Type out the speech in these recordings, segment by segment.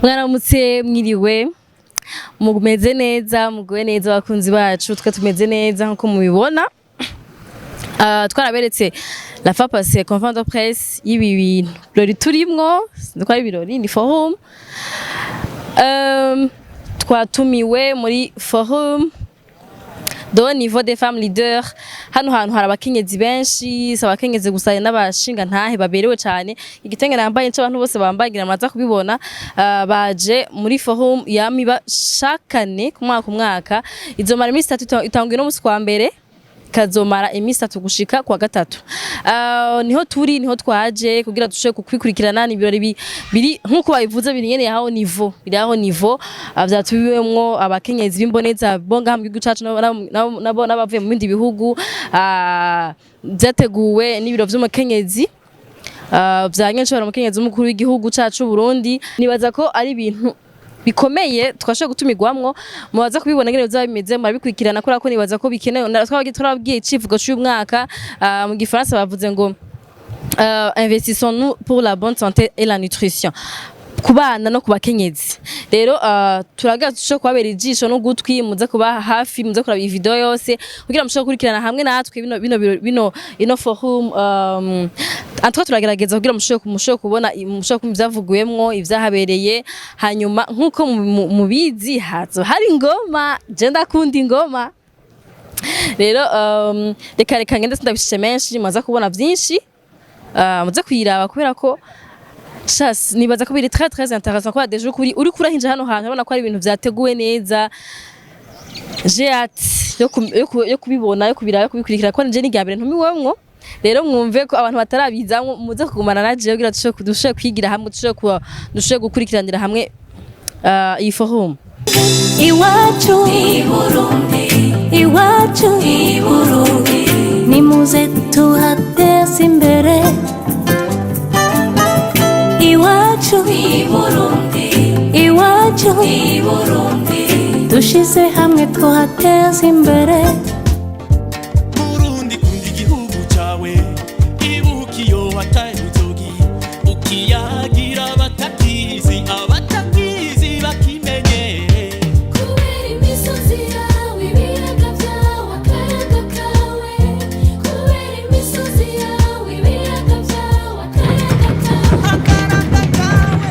Mwaramutse mwiriwe mumeze neza muguwe neza abakunzi bacu twe tumeze neza nkuko mubibona twaraberetse la fois passée conférence de presse y'ibi bintu birori turimwo ndiko ari birori ni forum twatumiwe muri forum do niveau des femmes leaders hano hantu hari abakenyezi benshi abakenyezi gusa n'abashinga ntahe baberewe cyane igitenge nambaye cyo abantu bose bambaye ngira muraza kubibona baje muri forum yamiba shakane ku mwaka izomara iminsi 3 itanguye no musi kwa mbere kazomara iminsi 3 gushika kwa gatatu niho twaje kugira dushobe kukwikurikirana n'ibirori biri nkuko babivuze biri nyene yaho niveau vyatubiwemwo abakenyezi b'imboneza bonga hamwe gucacu nabo nabavuye mu bindi bihugu byateguwe n'ibiro vy'umukenyezi vyanye nshobora umukenyezi w'umukuru w'igihugu cacu Burundi nibaza ko ari ibintu bikomeye twashoje gutumirwamwo mubaza kubibona ngene bizabimeze murabikurikirana kora ko nibaza ko bikenewe turabwiye icivugo cy'umwaka mu gifaransa bavuze ngo investissons-nous pour la bonne santé et la nutrition kubana no kubakenyezi rero turagaje kwabera ijisho no gutwi muze kuba hafi muze kuraba video yose kugira mushobe kurikirana hamwe natwe bino forum antwa turagerageza kugira mushobe kubona mushobe kumvyavuguyemwo ivyahabereye hanyuma nkuko mubizi hazo hari ingoma je ndakunda ingoma rero reka ngende sindabishe menshi maza kubona vyinshi muze kwiraba kubera ko Chas nibaza ko biri très intéressant ko deje uri kurahinja hano hantu abona ko ari ibintu vyateguwe neza j'ai hâte yo kubibona yo kubiraba kubikurikira ko nje nigabire ntumiwemwo rero mwumve ko abantu batarabizamwe muze kugumana naje kugira dushobe kwigira hamwe dushobe gukurikiranira hamwe iyi forum iwacu i Burundi ni muze tuhateze imbere iwacu i Burundi dushize hamwe twahateza imbere Burundi kundi igihugu cawe ibuka iyo wataye uzogi ukiyagira abatakizi bakimenye kubera imisozi yawe ibiyaga vyawe akayaga kawe kubera imisozi yawe ibiyaga vyawe akayaga kawe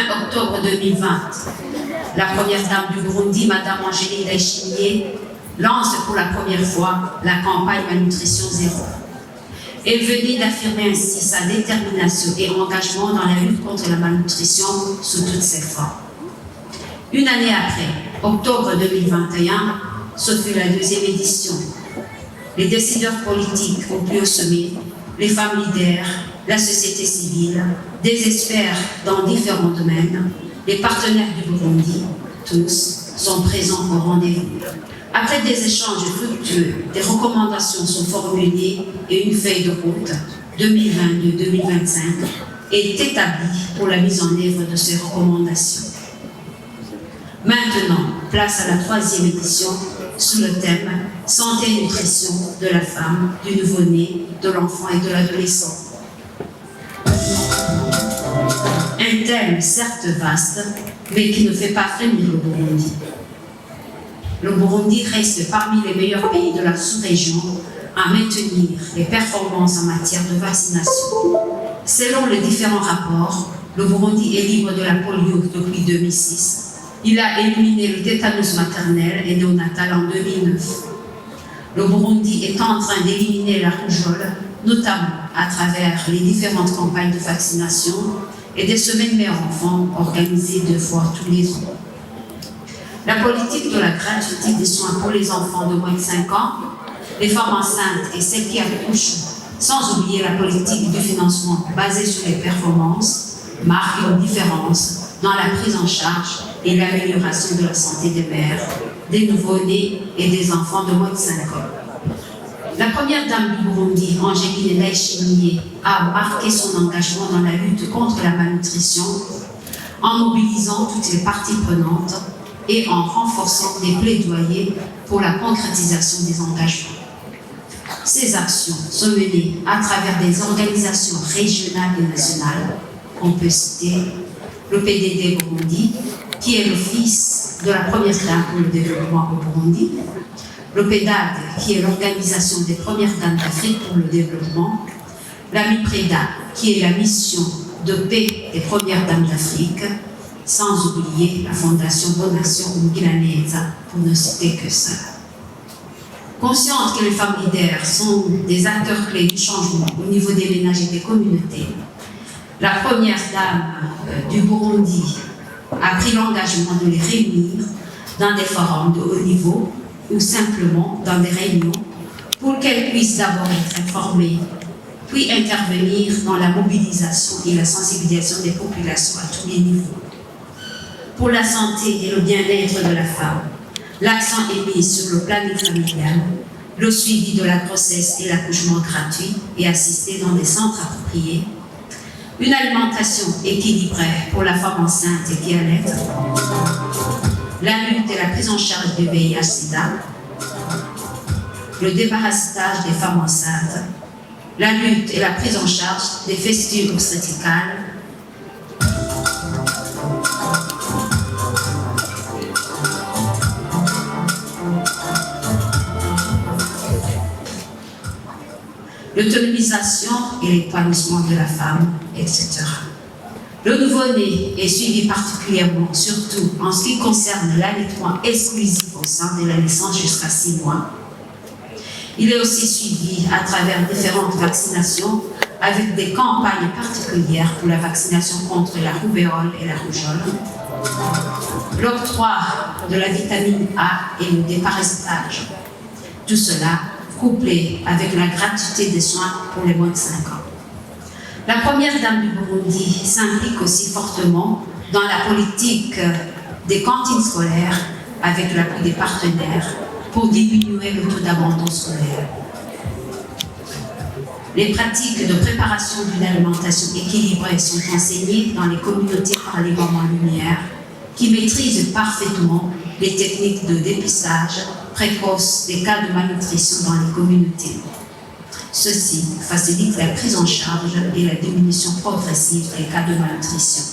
20 octobre 2020, la première dame du Burundi, Madame Angéline Ndayishimiye, lance pour la première fois la campagne Malnutrition Zéro. Elle venait d'affirmer ainsi sa détermination et engagement dans la lutte contre la malnutrition sous toutes ses formes. Une année après, octobre 2021, ce fut la deuxième édition. Les décideurs politiques au plus haut sommet, les femmes leaders, la société civile, des experts dans différents domaines, les partenaires du Burundi, tous sont présents au rendez-vous. Après des échanges fructueux, des recommandations sont formulées et une feuille de route 2022-2025 est établie pour la mise en œuvre de ces recommandations. Maintenant, place à la troisième édition sous le thème « Santé et nutrition de la femme, du nouveau-né, de l'enfant et de l'adolescent ». Un thème certes vaste, mais qui ne fait pas frémir le Burundi. Le Burundi reste parmi les meilleurs pays de la sous-région à maintenir les performances en matière de vaccination. Selon les différents rapports, le Burundi est libre de la polio depuis 2006. Il a éliminé le tétanos maternel et néonatal en 2009. Le Burundi est en train d'éliminer la rougeole, notamment à travers les différentes campagnes de vaccination et des semaines mères enfants organisées 2 fois tous les ans. La politique de la gratuité des soins pour les enfants de moins de 5 ans, les femmes enceintes et celles qui accouchent, sans oublier la politique du financement basée sur les performances, marque une différence dans la prise en charge et l'amélioration de la santé des mères, des nouveau-nés et des enfants de moins de 5 ans. La première dame du Burundi, Angéline Ndayishimiye, a marqué son engagement dans la lutte contre la malnutrition en mobilisant toutes les parties prenantes et en renforçant des plaidoyers pour la concrétisation des engagements. Ces actions sont menées à travers des organisations régionales et nationales. On peut citer le PDD Burundi, qui est l'office de la première dame pour le développement au Burundi, le PEDAD, qui est l'organisation des premières dames d'Afrique pour le développement, la MIPREDA, qui est la mission de paix des premières dames d'Afrique, sans oublier la Fondation Bonation Milanese, pour ne citer que ça. Consciente que les femmes leaders sont des acteurs clés du changement au niveau des ménages et des communautés, la première dame du Burundi a pris l'engagement de les réunir dans des forums de haut niveau ou simplement dans des réunions pour qu'elles puissent d'abord être informées, puis intervenir dans la mobilisation et la sensibilisation des populations à tous les niveaux. Pour la santé et le bien-être de la femme, l'accent est mis sur le planning familial, le suivi de la grossesse et l'accouchement gratuit et assisté dans des centres appropriés, une alimentation équilibrée pour la femme enceinte et qui allait, la lutte et la prise en charge du VIH/SIDA, le déparasitage des femmes enceintes, la lutte et la prise en charge des fistules obstétricales, l'autonomisation et l'épanouissement de la femme, etc. Le nouveau-né est suivi particulièrement, surtout en ce qui concerne l'allaitement exclusif au sein de la naissance jusqu'à 6 mois. Il est aussi suivi à travers différentes vaccinations avec des campagnes particulières pour la vaccination contre la rouvéole et la rougeole, l'octroi de la vitamine A et le déparasitage. Tout cela couplé avec la gratuité des soins pour les moins de 5 ans. La première dame du Burundi s'implique aussi fortement dans la politique des cantines scolaires avec l'appui des partenaires pour diminuer le taux d'abandon scolaire. Les pratiques de préparation d'une alimentation équilibrée sont enseignées dans les communautés par les mamans lumière qui maîtrisent parfaitement les techniques de dépistage précoce des cas de malnutrition dans les communautés. Ceci facilite la prise en charge et la diminution progressive des cas de malnutrition.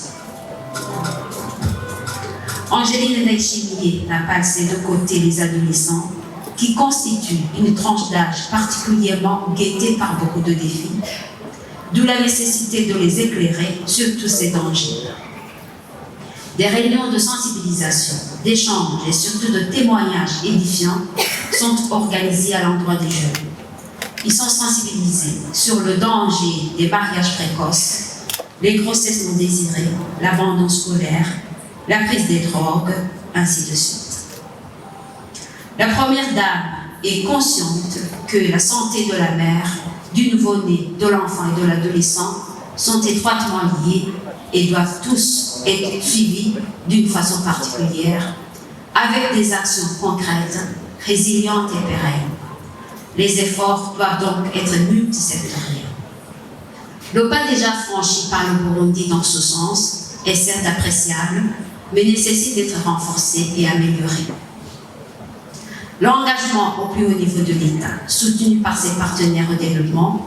Angéline Ndayishimiye n'a pas laissé de côté les adolescents qui constituent une tranche d'âge particulièrement guettée par beaucoup de défis, d'où la nécessité de les éclairer sur tous ces dangers. Des réunions de sensibilisation, d'échange et surtout de témoignages édifiants sont organisées à l'endroit des jeunes. Ils sont sensibilisés sur le danger des mariages précoces, les grossesses non désirées, l'abandon scolaire, la prise des drogues, ainsi de suite. La première dame est consciente que la santé de la mère, du nouveau-né, de l'enfant et de l'adolescent sont étroitement liées et doivent tous être suivis d'une façon particulière, avec des actions concrètes, résilientes et pérennes. Les efforts doivent donc être multisectoriels. Le pas déjà franchi par le Burundi dans ce sens est certes appréciable, mais nécessite d'être renforcé et amélioré. L'engagement au plus haut niveau de l'État, soutenu par ses partenaires au développement,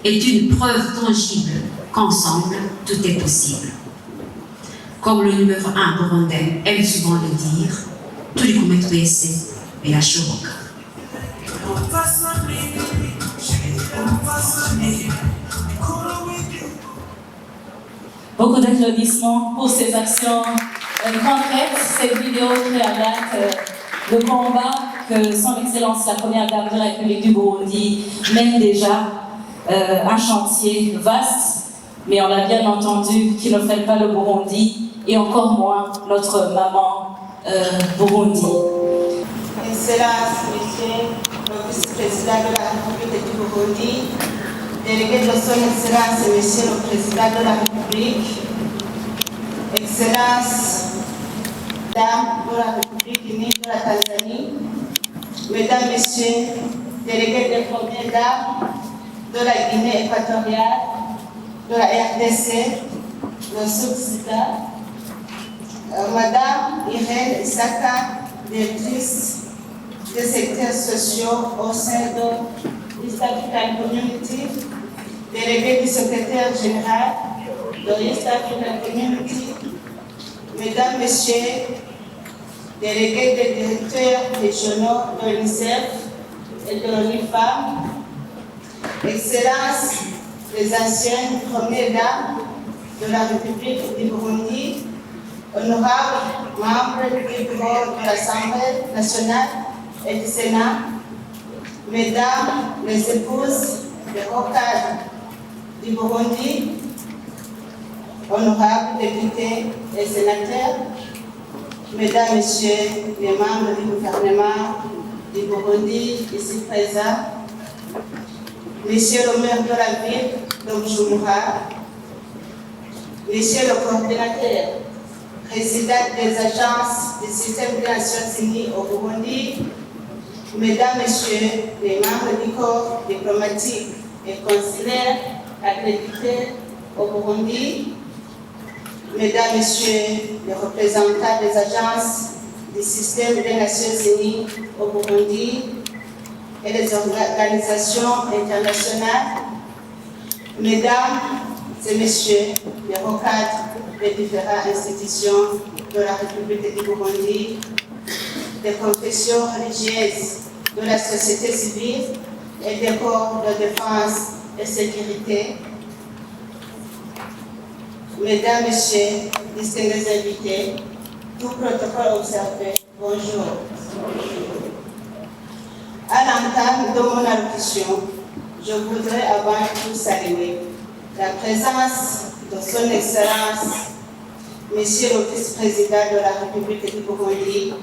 est une preuve tangible qu'ensemble, tout est possible. Comme le numéro 1 burundais aime souvent le dire, tout le monde peut essayer, mais la choc. Beaucoup d'applaudissements pour ces actions concrètes, cette vidéo qui relate le combat que son Excellence la Première Dame de la République du Burundi mène déjà, un chantier vaste, mais on l'a bien entendu, qui ne fait pas le Burundi et encore moins notre maman Burundi. Excellence, Monsieur le vice-président de la République du Burundi, délégué de son Excellence, Monsieur le Président de la République, Excellence, Dame de la République unie de la Tanzanie, Mesdames, Messieurs, délégués des premières dames de la Guinée équatoriale, de la RDC, le Sud-Soudan, Madame Irène Isaka, directrice des secteurs sociaux au sein de l'East African Community, délégué du secrétaire général de l'East African Community, Mesdames, Messieurs, délégués des directeurs régionaux de l'UNICEF et de l'ONU-FEMM, Excellences, les anciennes premières dames de la République du Burundi, honorables membres du bureau de l'Assemblée nationale et du Sénat, Mesdames les épouses des hauts cadres du Burundi, honorables députés et sénateurs, Mesdames, Messieurs les membres du gouvernement du Burundi ici présents, Monsieur le maire de la ville de Bujumbura, Monsieur le coordinateur, président des agences du système des Nations Unies au Burundi, Mesdames, Messieurs les membres du corps diplomatique et consulaire accrédités au Burundi, Mesdames, Messieurs les représentants des agences du système des Nations Unies au Burundi et les organisations internationales, Mesdames et Messieurs les hauts cadres des différentes institutions de la République du Burundi, des confessions religieuses, de la société civile et des corps de défense et sécurité, Mesdames, Messieurs, distingués invités, tout protocole observé, bonjour. À l'entame de mon allocution, je voudrais avant tout saluer la présence de son Excellence, Monsieur le vice-président de la République du Burundi,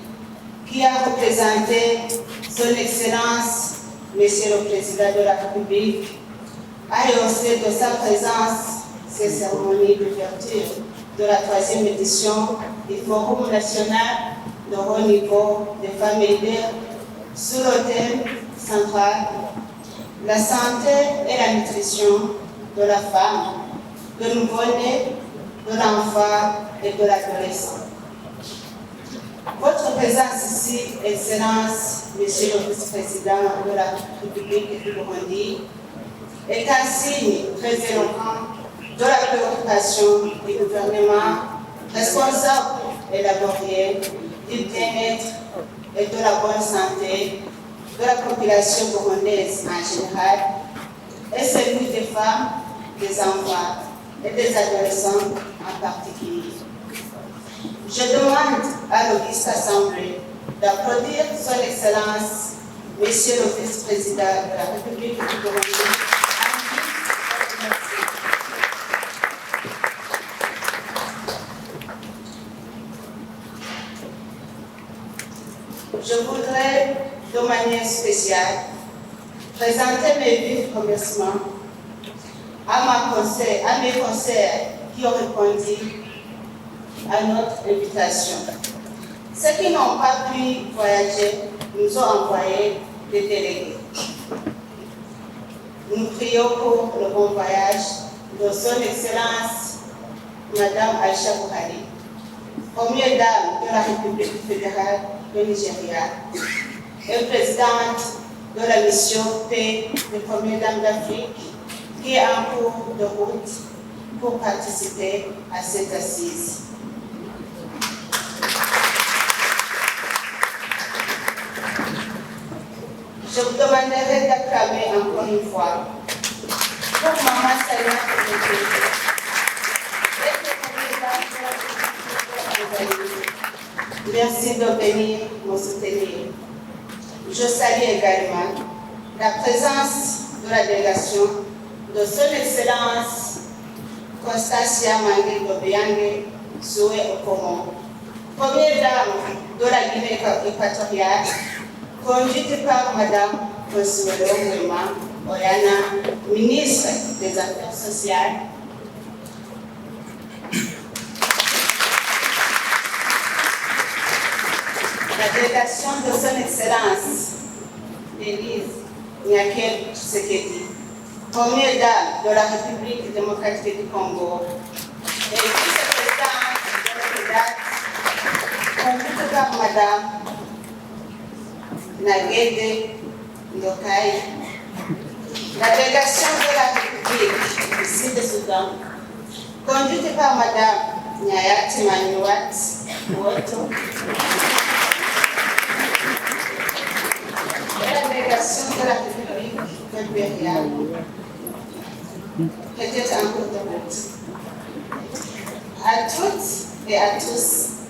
qui a représenté son Excellence, Monsieur le président de la République, a rehaussé de sa présence ces cérémonies d'ouverture de la 3e édition du Forum national de haut niveau des femmes leaders sous le thème central « La santé et la nutrition de la femme, de nouveau-né, de l'enfant et de l'adolescent ». Votre présence ici, Excellence, Monsieur le vice-président de la République du Burundi, est un signe très éloquent de la préoccupation du gouvernement responsable et laborieux du bien-être et de la bonne santé de la population burundaise en général et celui des femmes, des enfants et des adolescents en particulier. Je Je demande à l'Auguste Assemblée d'applaudir Son Excellence, Monsieur le Vice-président de la République du Burundi. Je voudrais, de manière spéciale, présenter mes vifs remerciements à mes conseillers qui ont répondu à notre invitation. Ceux qui n'ont pas pu voyager nous ont envoyé des délégués. Nous prions pour le bon voyage de Son Excellence Madame Aïcha Buhari, première dame de la République fédérale du Nigeria et présidente de la mission paix des premières dames d'Afrique, qui est en cours de route pour participer à cette assise. Je vous demanderai d'acclamer encore une fois pour Maman Salima Koumété. Merci de venir me soutenir. Je salue également la présence de la délégation de Son Excellence Constancia Mangue Dobiangue Soué Okomo, première dame de la Guinée équatoriale, conduite par Madame Consuelo Mwema Oyana, ministre des Affaires sociales. La délégation de Son Excellence Élise Nyakel Tshisekedi, première dame de la République démocratique du Congo, et vice-présidente de la CEDAC, conduite par Madame Nagede Ndokai. La délégation de la République du Sud-Soudan, conduite par Madame Nyayati Maniwat Woto. Et la délégation de la République de Libéria était en cours de route. À toutes et à tous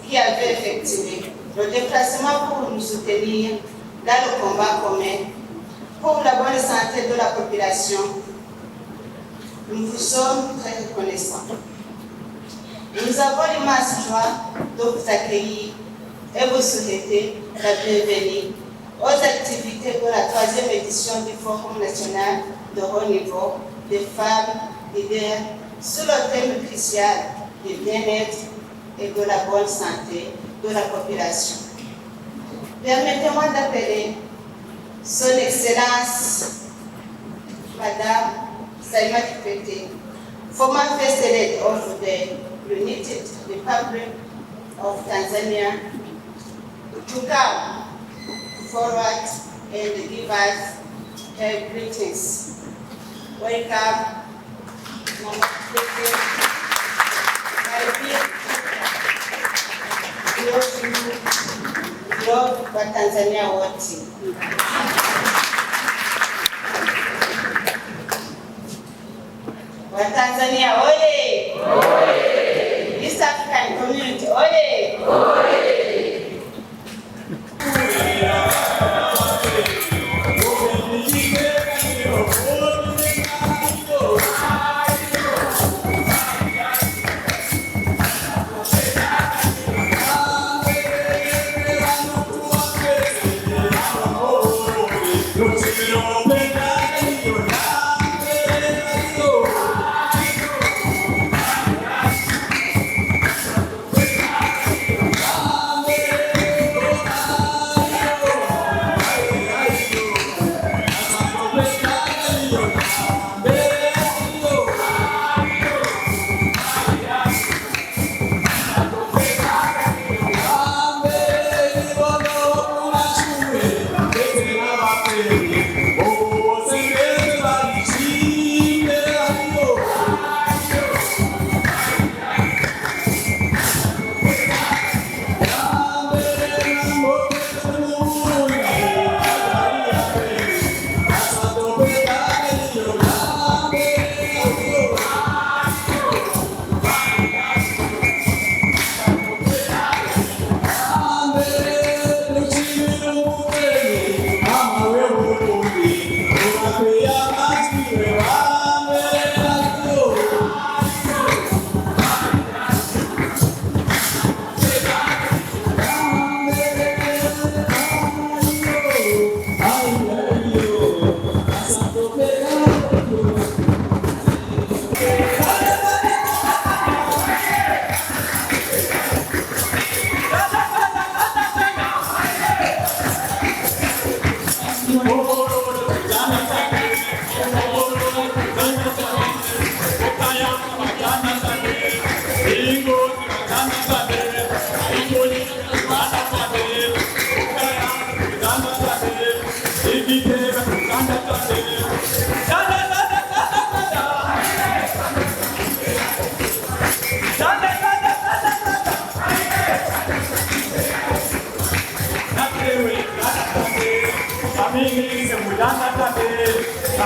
qui avaient effectué le déplacement pour nous soutenir dans le combat commun pour la bonne santé de la population, nous vous sommes très reconnaissants. Nous avons l'immense joie de vous accueillir et vous souhaiter la bienvenue aux activités de la 3e édition du Forum national de haut niveau des femmes leaders sur le thème crucial du bien-être et de la bonne santé de la population. Permettez-moi d'appeler Son Excellence Madame Salima Koumété, former First Lady of the United Republic of Tanzania, to come forward and give us her greetings. Welcome, Mama Koumété. Love wa Tanzania wote. Wa Tanzania oye! East African Community oye! Ababyeyi mudandadade,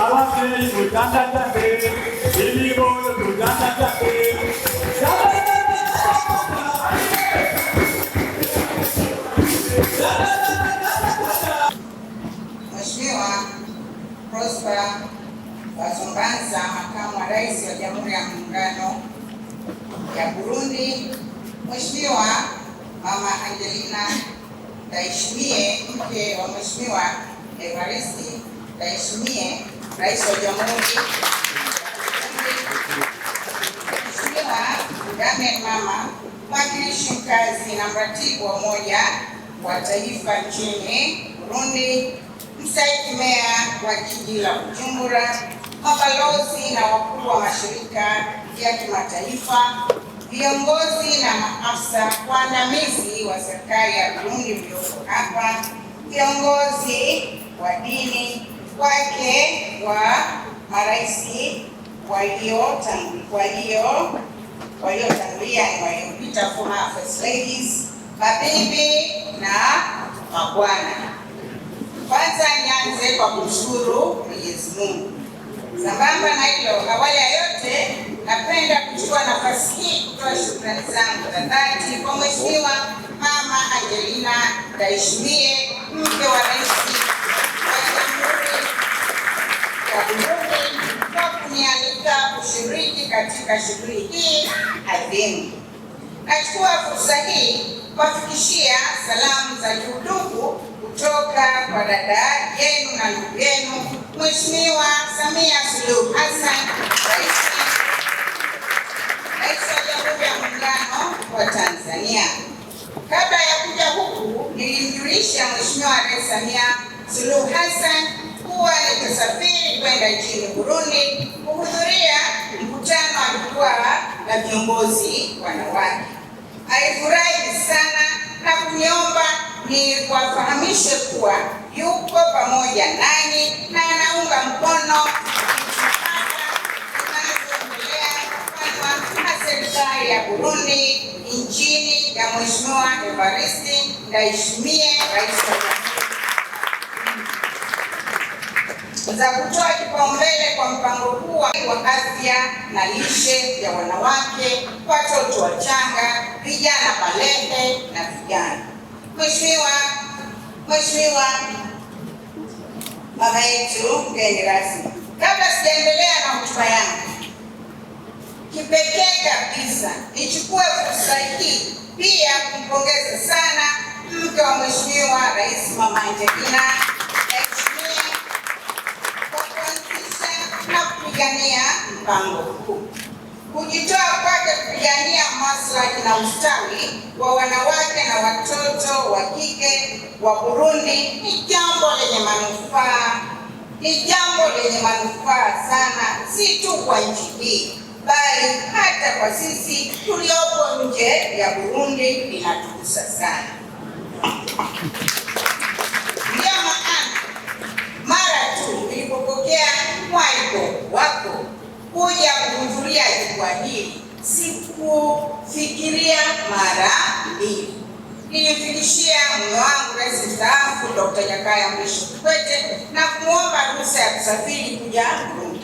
ababyeyi mudandadade, ibibondo mudandadade. Mheshimiwa Prosper Bazombanza, Makamu wa Rais wa Jamhuri ya Muungano ya Burundi, Mheshimiwa Mama Angelina Ndayishimiye, mke wa Mheshimiwa Evariste Ndayishimiye, Rais wa Jamhuri, Mheshimiwa Damian Mama, mwakilishi mkazi na mratibu wa Umoja wa Taifa nchini Burundi, mstahiki meya wa jiji la Bujumbura, mabalozi na wakuu wa mashirika ya kimataifa, viongozi na maafisa waandamizi wa serikali ya Burundi mlioko hapa, viongozi wa dini, wake wa marais waliotangulia ni waliopita, former first ladies, mabibi na mabwana. Kwanza nianze kwa kumshukuru Mwenyezi Mungu. Sambamba na hilo, awali ya yote napenda kuchukua nafasi hii kutoa shukrani zangu za dhati kwa Mheshimiwa Mama Angelina Ndayishimiye, mke wa Rais wa Jamhuri ya Burundi, kwa kunialika kushiriki katika shughuli hii adhimu. Nachukua fursa hii kuwafikishia salamu za kiudugu kutoka kwa dada yenu na ndugu yenu Mheshimiwa Samia Suluhu Hassan, Rais wa Jamhuri ya Muungano wa Tanzania. Kabla ya kuja huku, nilimjulisha Mheshimiwa Rais Samia Suluhu Hassan kuwa nitasafiri kwenda nchini Burundi kuhudhuria mkutano wa jukwaa la viongozi wanawake. Alifurahi sana na kuniomba niwafahamishe kuwa yuko pamoja nani na anaunga mkono zinazoendelea kufanywa na serikali ya Burundi nchini ya Mheshimiwa Evariste Ndayishimiye, Rais wa Jamhuri, za kutoa kipaumbele kwa mpango huu wa afya na lishe ya wanawake, watoto wachanga, vijana balehe na vijana. Mheshimiwa mama yetu mgeni rasmi, kabla sijaendelea na hotuba yangu, kipekee kabisa nichukue fursa hii pia kumpongeza sana mke wa Mheshimiwa Rais Mama Angelina Ndayishimiye kwa kuanzisha na kupigania mpango huu. Kujitoa kwake kupigania maslahi na ustawi wa wanawake na watoto wa kike wa Burundi ni jambo lenye manufaa sana, si tu kwa nchi hii bali hata kwa sisi tuliopo nje ya Burundi, linatugusa sana. Ndio maana mara tu nilipopokea mwaliko wako kuja kuhudhuria jukwaa hili, sikufikiria mara mbili. Nilimfikishia mume wangu Rais mstaafu Dr. Jakaya Mrisho Kikwete na kumwomba ruhusa ya kusafiri kuja Burundi,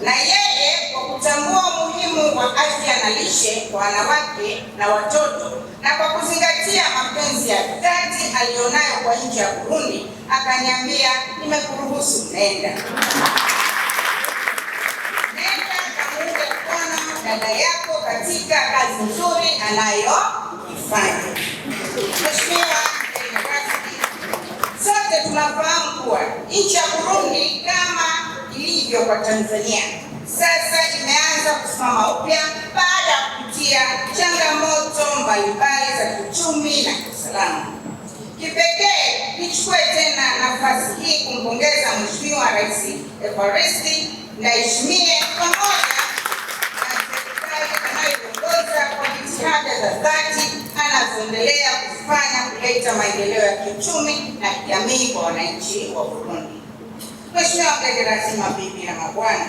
na yeye kwa kutambua umuhimu wa afya na lishe kwa wanawake na watoto na kwa kuzingatia mapenzi ya dhati alionayo kwa nchi ya Burundi, akaniambia, nimekuruhusu, nenda dada yako katika kazi nzuri anayoifanya. Mheshimiwa, sote tunafahamu kuwa nchi ya Burundi kama ilivyo kwa Tanzania sasa imeanza kusimama upya baada ya kupitia changamoto mbalimbali za kiuchumi na kiusalama. Kipekee nichukue tena nafasi hii kumpongeza Mheshimiwa Rais Evariste Ndayishimiye pamoja kwa jitihada za dhati anazoendelea kufanya kuleta maendeleo ya kiuchumi na kijamii kwa wananchi wa Burundi. Mheshimiwa mgeni rasmi, mabibi na mabwana,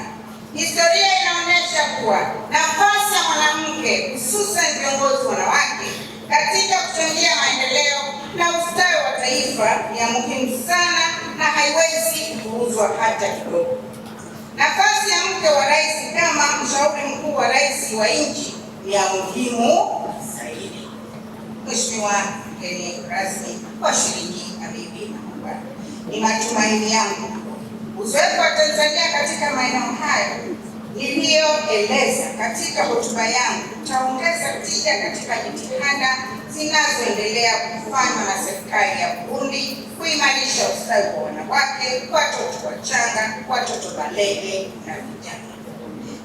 historia inaonyesha kuwa nafasi ya mwanamke, hususan viongozi wanawake, katika kuchangia maendeleo na ustawi wa taifa ni ya muhimu sana na haiwezi kuuzwa hata kidogo. Nafasi ya mke wa rais kama mshauri mkuu wa rais wa nchi ni ya muhimu zaidi. Mheshimiwa mgeni rasmi, washiriki, mabibi na mabwana, ni matumaini yangu uzoefu wa Tanzania katika maeneo hayo niliyoeleza katika hotuba yangu utaongeza tija katika jitihada zinazoendelea kufanywa na serikali ya Burundi kuimarisha ustawi wa wanawake, watoto wachanga, watoto balege na vijana.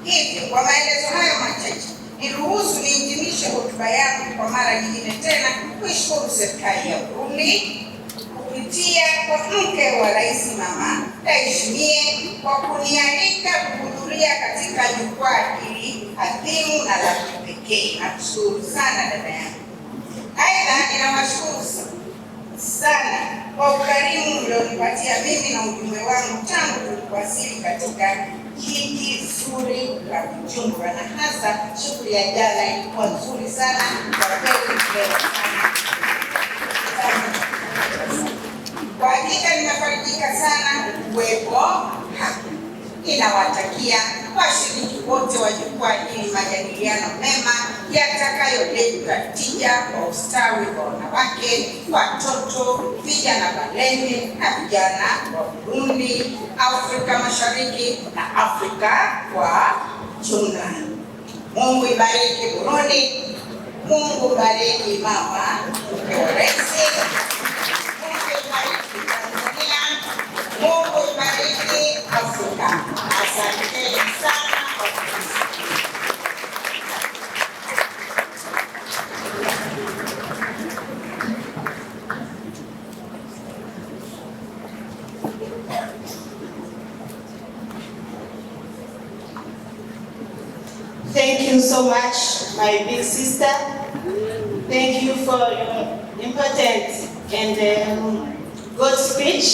Hivyo, kwa maelezo hayo machache, niruhusu nihitimishe hotuba yangu kwa mara nyingine tena kuishukuru serikali ya Burundi kupitia kwa mke wa rais Mama Ndayishimiye kwa kunialika kuhudhuria katika jukwaa hili adhimu na la kipekee. Nakushukuru sana dada yangu. Aidha, ninawashukuru sana kwa ukarimu mlionipatia mimi na ujumbe wangu tangu tulipowasili katika jiji zuri la Bujumbura, na hasa shughuli ya jana ilikuwa nzuri sana kwa kweli. Kwa hakika nimefarijika sana kuwepo hapa. Ninawatakia washiriki wote wa jukwaa hili majadiliano mema yatakayoleta tija kwa ustawi wa wanawake, watoto, vijana balenge na vijana wa Burundi, Afrika Mashariki na Afrika kwa jumla. Mungu ibariki Burundi, Mungu ibariki mama mke wa rais, Mungu ibariki Tanzania, Mungu ibariki Afrika. Asanteni sana kwa kusikiliza. Thank you so much, my big sister. Thank you for your important and good speech.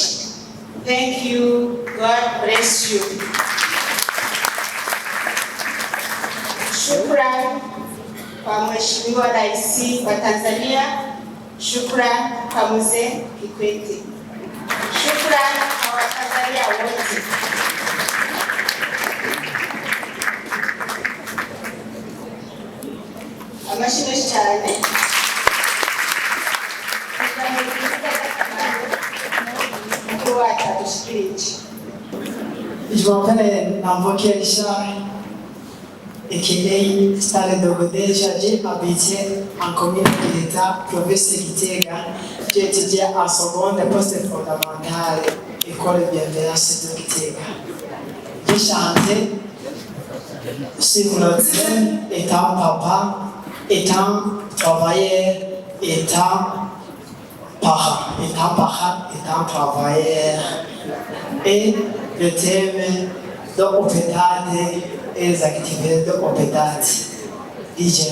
Thank you. God bless you. Shukran kwa Mheshimiwa Rais wa Tanzania. Shukran kwa Mzee Kikwete. Shukran kwa Watanzania wote. Amashimwe cyane. Je m'appelle Namboké Richard, aka Stade Dogodé. J'ai habité en commune de l'État, province de Gitega. J'ai étudié en seconde poste fondamentale, école de bienveillance de Gitega. J'ai chanté sur le scène, étant papa, étant travailleur, étant parent, étant travailleur. Et le thème de l'hôpital et les activités de l'hôpital. DJ.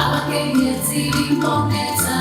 Abakenyezi b'imboneza